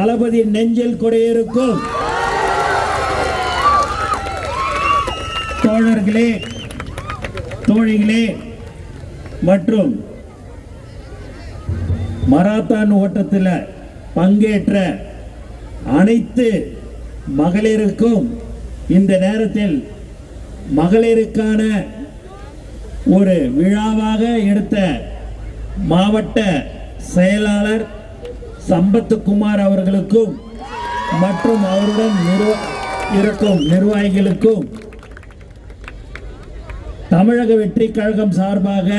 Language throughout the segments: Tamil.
தளபதி நெஞ்சில் குடியிருக்கும் தோழர்களே, தோழிகளே மற்றும் மராத்தான் ஓட்டத்தில் பங்கேற்ற அனைத்து மகளிருக்கும் இந்த நேரத்தில் மகளிருக்கான ஒரு விழாவாக எடுத்த மாவட்ட செயலாளர் சம்பத்குமார் அவர்களுக்கும் மற்றும் அவருடன் இருக்கும் நிர்வாகிகளுக்கும் தமிழக வெற்றி கழகம் சார்பாக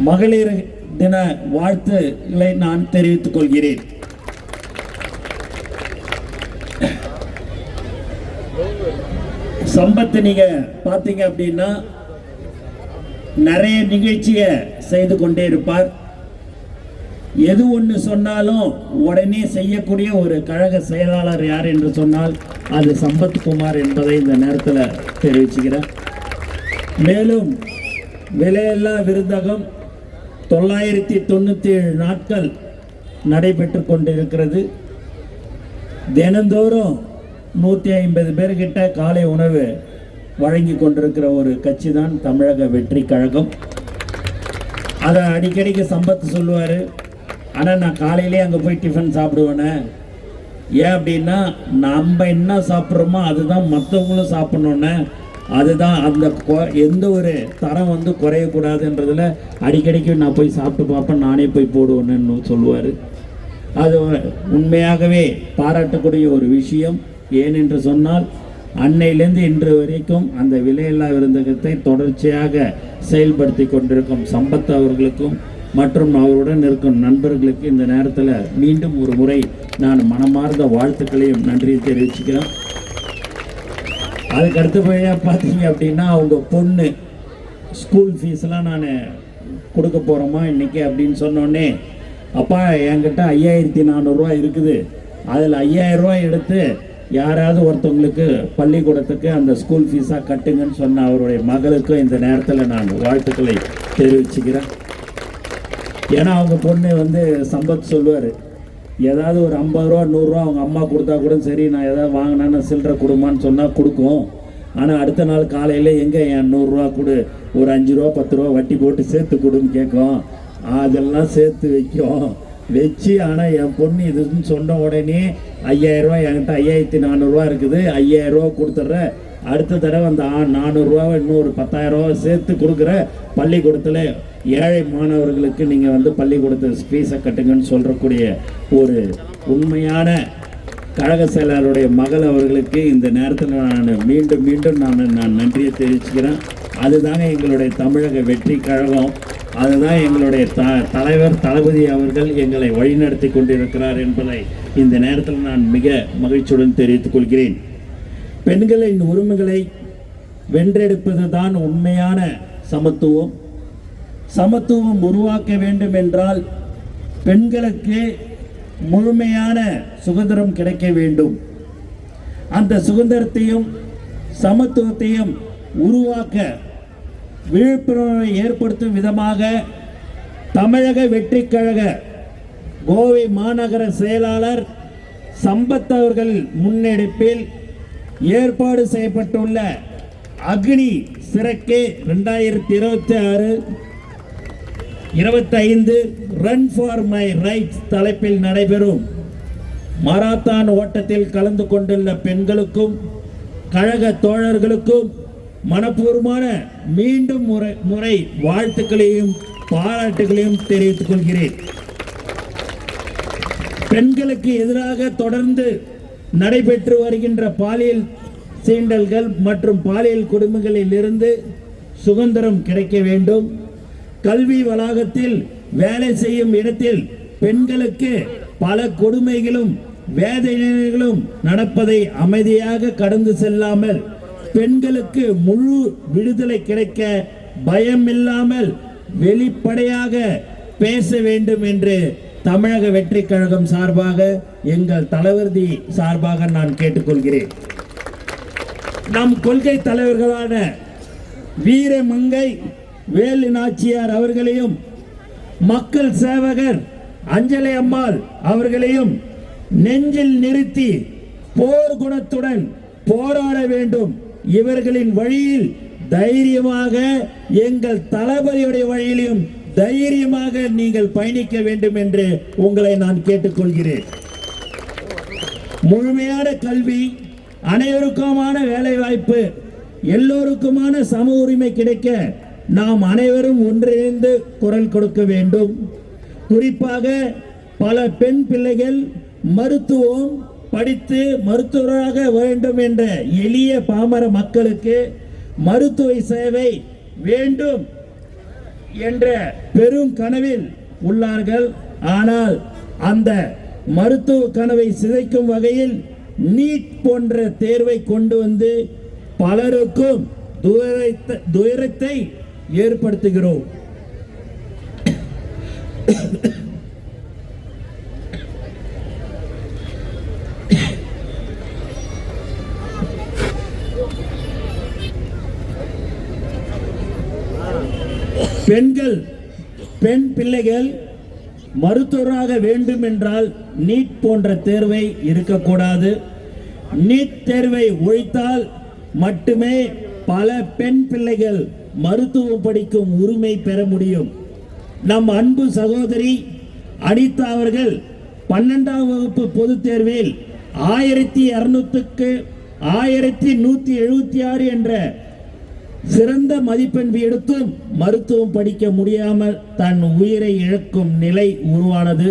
மகளிர் தின வாழ்த்துக்களை நான் தெரிவித்துக் கொள்கிறேன். சம்பத் நீங்க பாத்தீங்க அப்படின்னா நிறைய நிகழ்ச்சியை செய்து கொண்டே இருப்பார். எது ஒன்று சொன்னாலும் உடனே செய்யக்கூடிய ஒரு கழக செயலாளர் யார் என்று சொன்னால் அது சம்பத்குமார் என்பதை இந்த நேரத்தில் தெரிவிச்சுக்கிறேன். மேலும் விலையில்லா விருந்தகம் 997 நாட்கள் நடைபெற்று கொண்டிருக்கிறது. தினந்தோறும் 150 பேர்கிட்ட காலை உணவு வழங்கி கொண்டிருக்கிற ஒரு கட்சி தான் தமிழக வெற்றி கழகம். அதை அடிக்கடிக்கு சம்பத் சொல்லுவார், ஆனால் நான் காலையிலே அங்கே போய் டிஃபன் சாப்பிடுவேனே. ஏன் அப்படின்னா நம்ம என்ன சாப்பிட்றோமோ அதுதான் மற்றவங்களும் சாப்பிட்ணுன்னு, அதுதான் அந்த எந்த ஒரு தரம் வந்து குறையக்கூடாதுன்றதில் அடிக்கடிக்கு நான் போய் சாப்பிட்டு பார்ப்பேன், நானே போய் போடுவேன்னு சொல்லுவார். அது உண்மையாகவே பாராட்டக்கூடிய ஒரு விஷயம். ஏனென்று சொன்னால் அன்னையிலேருந்து இன்று வரைக்கும் அந்த விலையில்லா விருந்தகத்தை தொடர்ச்சியாக செயல்படுத்தி கொண்டிருக்கும் சம்பத் அவர்களுக்கும் மற்றும் அவருடன் இருக்கும் நண்பர்களுக்கு இந்த நேரத்தில் மீண்டும் ஒரு முறை நான் மனமார்ந்த வாழ்த்துக்களையும் நன்றியை தெரிவிச்சுக்கிறேன். அதுக்கு அடுத்தபடியாக பார்த்தீங்க அப்படின்னா அவங்க பொண்ணு ஸ்கூல் ஃபீஸ்லாம் நான் கொடுக்க போகிறோமா இன்றைக்கி அப்படின்னு சொன்னோடனே, அப்பா என்கிட்ட 5400 இருக்குது, அதில் 5000 ரூபாய் எடுத்து யாராவது ஒருத்தவங்களுக்கு பள்ளிக்கூடத்துக்கு அந்த ஸ்கூல் ஃபீஸாக கட்டுங்கன்னு சொன்ன அவருடைய மகளுக்கும் இந்த நேரத்தில் நான் வாழ்த்துக்களை தெரிவிச்சுக்கிறேன். ஏன்னா அவங்க பொண்ணு வந்து சம்பத் சொல்லுவார், ஏதாவது ஒரு 50 ரூபா 100 ரூபா அவங்க அம்மா கொடுத்தா கூட சரி, நான் ஏதாவது வாங்கினேன்னு சில்லறை கொடுமான்னு சொன்னால் கொடுக்கும். ஆனால் அடுத்த நாள் காலையில் எங்கே என் 100 ரூபா கொடு, ஒரு 5 ரூபா 10 ரூபா வட்டி போட்டு சேர்த்து கொடுன்னு கேட்கும். அதெல்லாம் சேர்த்து வைக்கும் வச்சு. ஆனால் என் பொண்ணு இதுன்னு சொன்ன உடனே 5000 ரூபா என்கிட்ட 5400 ரூபா இருக்குது, 5000 ரூபா கொடுத்துட்ற, அடுத்த தடவை அந்த 400 ரூபாவை இன்னொரு 10000 ரூபா சேர்த்து கொடுக்குற, பள்ளிக்கூடத்தில் ஏழை மாணவர்களுக்கு நீங்கள் வந்து பள்ளிக்கூடத்தில் ஃபீஸை கட்டுங்கன்னு சொல்கிறக்கூடிய ஒரு உண்மையான கழக செயலாளருடைய மகள் அவர்களுக்கு இந்த நேரத்தில் நான் மீண்டும் நான் நன்றியை தெரிவிச்சுக்கிறேன். அதுதாங்க எங்களுடைய தமிழக வெற்றி கழகம், அதுதான் எங்களுடைய தலைவர் தளபதி அவர்கள் எங்களை வழிநடத்தி கொண்டிருக்கிறார் என்பதை இந்த நேரத்தில் நான் மிக மகிழ்ச்சியுடன் தெரிவித்துக் கொள்கிறேன். பெண்களின் உரிமைகளை வென்றெடுப்பது தான் உண்மையான சமத்துவம். சமத்துவம் உருவாக்க வேண்டும் என்றால் பெண்களுக்கு முழுமையான சுதந்திரம் கிடைக்க வேண்டும். அந்த சுதந்திரத்தையும் சமத்துவத்தையும் உருவாக்க விழிப்புணர்வை ஏற்படுத்தும் விதமாக தமிழக வெற்றி கழக கோவை மாநகர செயலாளர் சம்பத் அவர்கள் முன்னெடுப்பில் ஏற்பாடு செய்யப்பட்டுள்ள அக்னி சிறக்கே 2026-25 ரன் ஃபார் மை ரைட்ஸ் தலைப்பில் நடைபெறும் மராத்தான் ஓட்டத்தில் கலந்து கொண்டுள்ள பெண்களுக்கும் கழக தோழர்களுக்கும் மனப்பூர்வமான மீண்டும் முறை வாழ்த்துக்களையும் பாராட்டுகளையும் தெரிவித்துக் கொள்கிறேன். பெண்களுக்கு எதிராக தொடர்ந்து நடைபெற்று வருகின்ற பாலியல் சீண்டல்கள் மற்றும் பாலியல் கொடுமைகளில் இருந்து சுதந்திரம் கிடைக்க வேண்டும். கல்வி வளாகத்தில் வேலை செய்யும் இடத்தில் பெண்களுக்கு பல கொடுமைகளும் வேதனைகளும் நடப்பதை அமைதியாக கடந்து செல்லாமல் பெண்களுக்கு முழு விடுதலை கிடைக்க பயமில்லாமல் வெளிப்படையாக பேச வேண்டும் என்று தமிழக வெற்றி கழகம் சார்பாக எங்கள் தலைவர்தி சார்பாக நான் கேட்டுக்கொள்கிறேன். நம் கொள்கை தலைவர்களான வீரமங்கை வேலு நாச்சியார் அவர்களையும் மக்கள் சேவகர் அஞ்சலை அம்மாள் அவர்களையும் நெஞ்சில் நிறுத்தி போர் குணத்துடன் போராட வேண்டும். இவர்களின் வழியில் தைரியமாக, எங்கள் தளபதியுடைய வழியிலும் தைரியமாக நீங்கள் பயணிக்க வேண்டும் என்று உங்களை நான் கேட்டுக்கொள்கிறேன். முழுமையான கல்வி, அனைவருக்குமான வேலை வாய்ப்பு, எல்லோருக்குமான சம உரிமை கிடைக்க நாம் அனைவரும் ஒன்றிணைந்து குரல் கொடுக்க வேண்டும். குறிப்பாக பல பெண் பிள்ளைகள் மருத்துவம் படித்து மருத்துவராக வேண்டும் என்ற எளிய பாமர மக்களுக்கு மருத்துவ சேவை வேண்டும் என்ற பெரும் கனவில் உள்ளார்கள். ஆனால் அந்த மருத்துவ கனவை சிதைக்கும் வகையில் நீட் போன்ற தேர்வை கொண்டு வந்து பலருக்கும் துயரத்தை ஏற்படுத்துகிறோம். பெண் பிள்ளைகள் மருத்துவராக வேண்டும் என்றால் நீட் போன்ற தேர்வை இருக்கக்கூடாது. நீட் தேர்வை ஒழித்தால் மட்டுமே பல பெண் பிள்ளைகள் மருத்துவம் படிக்கும் உரிமை பெற முடியும். நம் அன்பு சகோதரி அனிதா அவர்கள் 12ஆம் வகுப்பு பொதுத் தேர்வில் 1200க்கு 1176 என்ற சிறந்த மதிப்பெண் எடுத்தும் மருத்துவம் படிக்க முடியாமல் தன் உயிரை இழக்கும் நிலை உருவானது.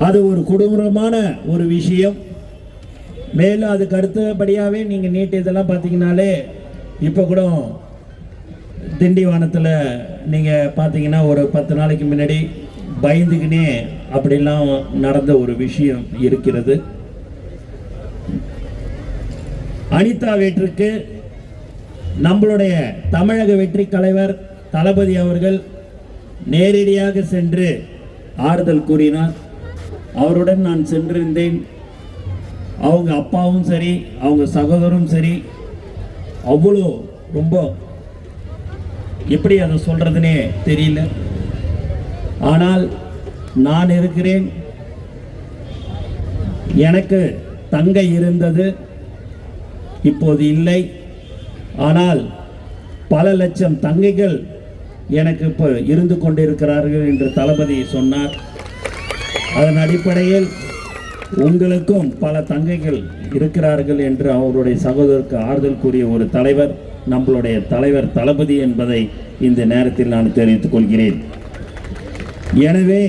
அது ஒரு கொடூரமான ஒரு விஷயம். மேலும் அதுக்கு அடுத்தபடியாகவே நீங்கள் நீட் இதெல்லாம் பார்த்தீங்கன்னாலே இப்போ கூட திண்டிவனத்தில் நீங்கள் பார்த்தீங்கன்னா ஒரு 10 நாளைக்கு முன்னாடி பயந்துக்கினே அப்படிலாம் நடந்த ஒரு விஷயம் இருக்கிறது. அனிதா வெற்றிக்கு நம்மளுடைய தமிழக வெற்றி தலைவர் தளபதி அவர்கள் நேரடியாக சென்று ஆறுதல் கூறினார். அவருடன் நான் சென்றிருந்தேன். அவங்க அப்பாவும் சரி, அவங்க சகோதரரும் சரி, அவ்வளோ ரொம்ப எப்படி அதை சொல்றதுனே தெரியல. ஆனால் நான் இருக்கிறேன். எனக்கு தங்கை இருந்தது, இப்போது இல்லை. ஆனால் பல லட்சம் தங்கைகள் எனக்கு இப்போ இருந்து கொண்டிருக்கிறார்கள் என்று தளபதி சொன்னார். அதன் அடிப்படையில் உங்களுக்கும் பல தங்கைகள் இருக்கிறார்கள் என்று அவருடைய சகோதரருக்கு ஆறுதல் கூறிய ஒரு தலைவர் நம்மளுடைய தலைவர் தளபதி என்பதை இந்த நேரத்தில் நான் தெரிவித்துக் கொள்கிறேன். எனவே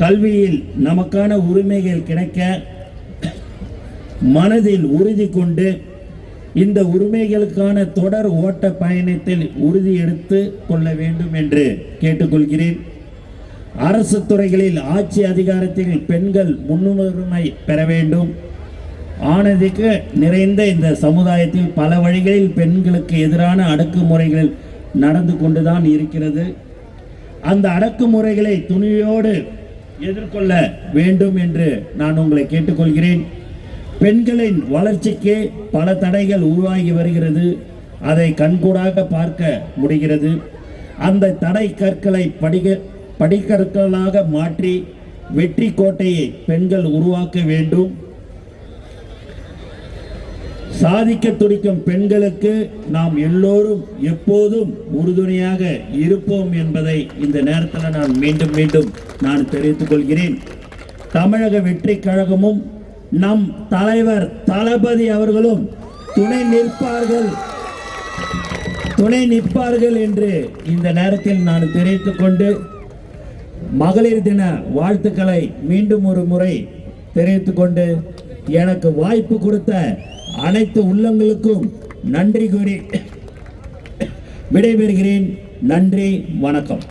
கல்வியில் நமக்கான உரிமைகள் கிடைக்க மனதில் உறுதி கொண்டு இந்த உரிமைகளுக்கான தொடர் ஓட்ட பயணத்தில் உறுதி எடுத்து கொள்ள வேண்டும் என்று கேட்டுக்கொள்கிறேன். அரசு துறைகளில் ஆட்சி அதிகாரத்தில் பெண்கள் முன்னுரிமை பெற வேண்டும். ஆனதிக்கு நிறைந்த இந்த சமுதாயத்தில் பல வழிகளில் பெண்களுக்கு எதிரான அடக்குமுறைகள் நடந்து கொண்டுதான் இருக்கிறது. அந்த அடக்குமுறைகளை துணியோடு எதிர்கொள்ள வேண்டும் என்று நான் உங்களை கேட்டுக்கொள்கிறேன். பெண்களின் வளர்ச்சிக்கு பல தடைகள் உருவாகி வருகிறது. அதை கண்கூடாக பார்க்க முடிகிறது. அந்த தடை கற்களை படிக்கற்களாக மாற்றி வெற்றி கோட்டையை பெண்கள் உருவாக்க வேண்டும். சாதிக்க துடிக்கும் பெண்களுக்கு நாம் எல்லோரும் எப்போதும் உறுதுணையாக இருப்போம் என்பதை இந்த நேரத்தில் நான் மீண்டும் மீண்டும் நான் தெரிவித்துக் கொள்கிறேன். தமிழக வெற்றி கழகமும் நம் தலைவர் தளபதி அவர்களும் துணை நிற்பார்கள் என்று இந்த நேரத்தில் நான் தெரிவித்துக் கொண்டு மகளிர் தின வாழ்த்துக்களை மீண்டும் ஒரு முறை தெரிவித்துக் கொண்டு எனக்கு வாய்ப்பு கொடுத்த அனைத்து உள்ளங்களுக்கும் நன்றி கூறி விடைபெறுகிறேன். நன்றி, வணக்கம்.